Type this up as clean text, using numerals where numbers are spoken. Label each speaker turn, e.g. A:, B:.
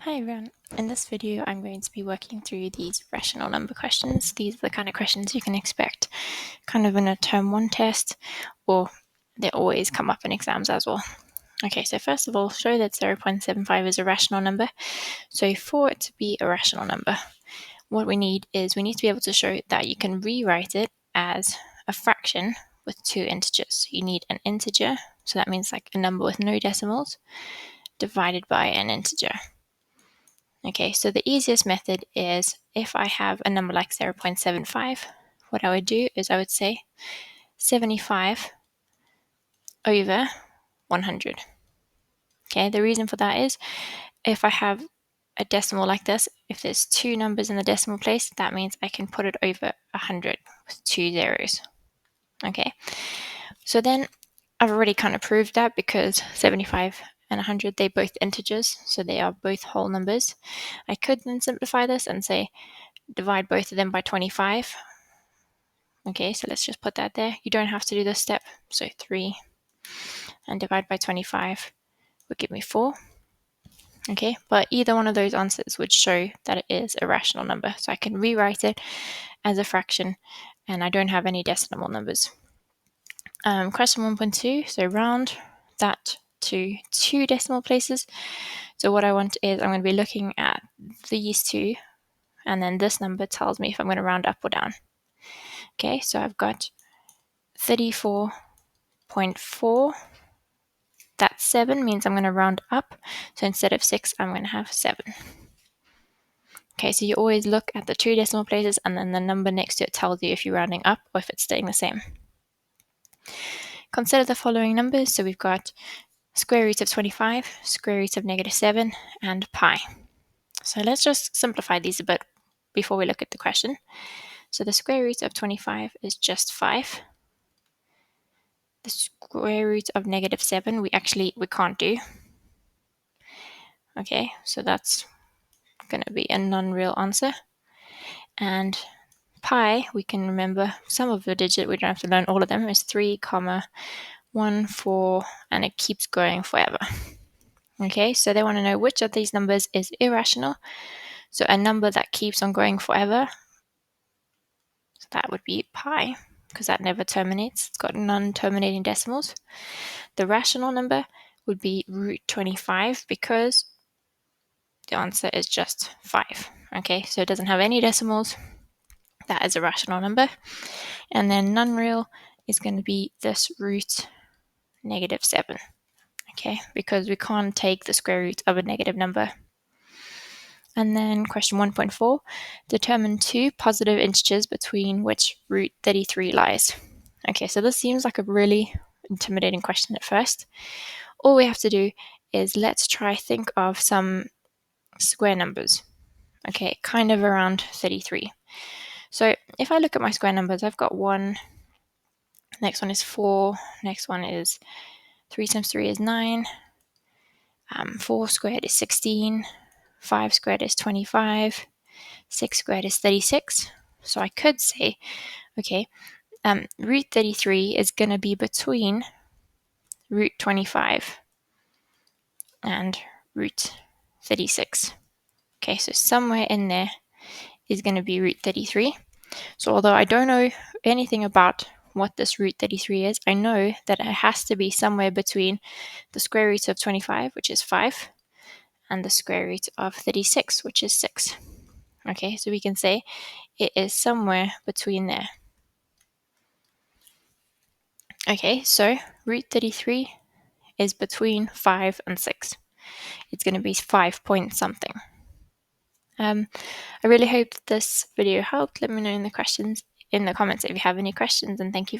A: Hi everyone, in this video I'm going to be working through these rational number questions. These are the kind of questions you can expect kind of in a term 1 test, or they always come up in exams as well. Okay, so first of all, show that 0.75 is a rational number. So for it to be a rational number, what we need to be able to show that you can rewrite it as a fraction with two integers. So you need an integer, so that means like a number with no decimals, divided by an integer. Okay, so the easiest method is if I have a number like 0.75, what I would do is I would say 75 over 100. Okay, the reason for that is if I have a decimal like this, if there's two numbers in the decimal place, that means I can put it over 100 with two zeros. Okay, so then I've already kind of proved that because 75 and 100, they're both integers, so they are both whole numbers. I could then simplify this and say divide both of them by 25. Okay, so let's just put that there. You don't have to do this step. So 3 and divide by 25 would give me 4. Okay, but either one of those answers would show that it is a rational number. So I can rewrite it as a fraction and I don't have any decimal numbers. Question 1.2, so round that to two decimal places. So what I want is I'm going to be looking at these two, and then this number tells me if I'm going to round up or down. Okay, so I've got 34.4. That 7 means I'm going to round up. So instead of 6, I'm going to have 7. Okay, so you always look at the two decimal places and then the number next to it tells you if you're rounding up or if it's staying the same. Consider the following numbers. So we've got square root of 25, square root of -7, and pi. So let's just simplify these a bit before we look at the question. So the square root of 25 is just 5. The square root of -7 we can't do. Okay, so that's going to be a non-real answer. And pi, we can remember some of the digit, we don't have to learn all of them, is 3, 1, 4, and it keeps going forever. Okay, so they want to know which of these numbers is irrational. So a number that keeps on going forever, so that would be pi, because that never terminates. It's got non-terminating decimals. The rational number would be root 25 because the answer is just 5. Okay, so it doesn't have any decimals. That is a rational number. And then non-real is going to be this root -7. Okay, because we can't take the square root of a negative number. And then question 1.4, determine two positive integers between which root 33 lies. Okay, so this seems like a really intimidating question at first. All we have to do is let's try think of some square numbers. Okay, kind of around 33. So if I look at my square numbers, I've got 1, next one is 4, next one is 3 times 3 is 9, 4 squared is 16, 5 squared is 25, 6 squared is 36. So I could say, okay, root 33 is going to be between root 25 and root 36. Okay, so somewhere in there is going to be root 33. So although I don't know anything about what this root 33 is, I know that it has to be somewhere between the square root of 25, which is 5, and the square root of 36, which is 6. Okay, so we can say it is somewhere between there. Okay, so root 33 is between 5 and 6. It's going to be 5 point something. I really hope this video helped. Let me know in the comments if you have any questions, and thank you.